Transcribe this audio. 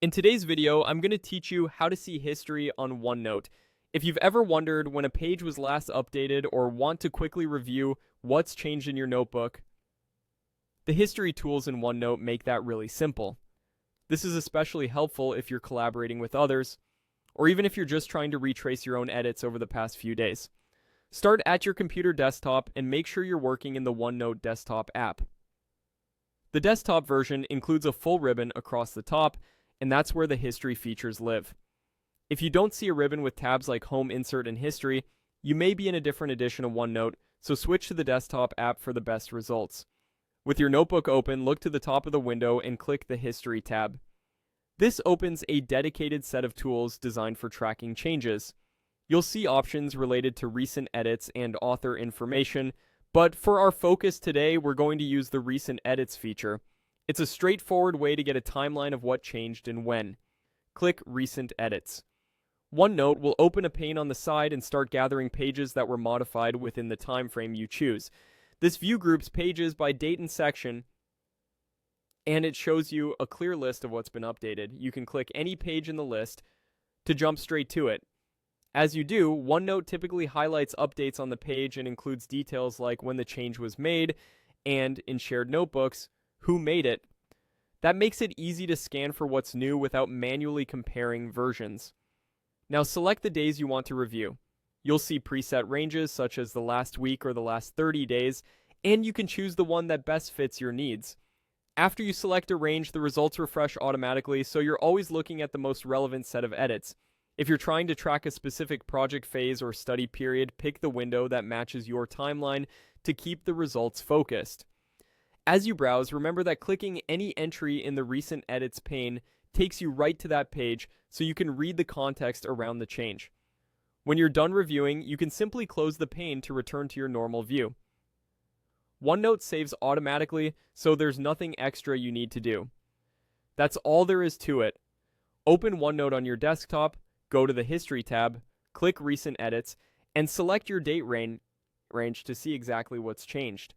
In today's video, I'm going to teach you how to see history on OneNote. If you've ever wondered when a page was last updated or want to quickly review what's changed in your notebook, the history tools in OneNote make that really simple. This is especially helpful if you're collaborating with others, or even if you're just trying to retrace your own edits over the past few days. Start at your computer desktop and make sure you're working in the OneNote desktop app. The desktop version includes a full ribbon across the top, and that's where the history features live. If you don't see a ribbon with tabs like Home, Insert, and History, you may be in a different edition of OneNote, so switch to the desktop app for the best results. With your notebook open, look to the top of the window and click the History tab. This opens a dedicated set of tools designed for tracking changes. You'll see options related to recent edits and author information, but for our focus today, we're going to use the Recent Edits feature. It's a straightforward way to get a timeline of what changed and when. Click Recent Edits. OneNote will open a pane on the side and start gathering pages that were modified within the time frame you choose. This view groups pages by date and section, and it shows you a clear list of what's been updated. You can click any page in the list to jump straight to it. As you do, OneNote typically highlights updates on the page and includes details like when the change was made, and in shared notebooks, who made it. That makes it easy to scan for what's new without manually comparing versions. Now select the days you want to review. You'll see preset ranges such as the last week or the last 30 days, and you can choose the one that best fits your needs. After you select a range, the results refresh automatically, so you're always looking at the most relevant set of edits. If you're trying to track a specific project phase or study period, pick the window that matches your timeline to keep the results focused. As you browse, remember that clicking any entry in the Recent Edits pane takes you right to that page so you can read the context around the change. When you're done reviewing, you can simply close the pane to return to your normal view. OneNote saves automatically, so there's nothing extra you need to do. That's all there is to it. Open OneNote on your desktop, go to the History tab, click Recent Edits, and select your date range to see exactly what's changed.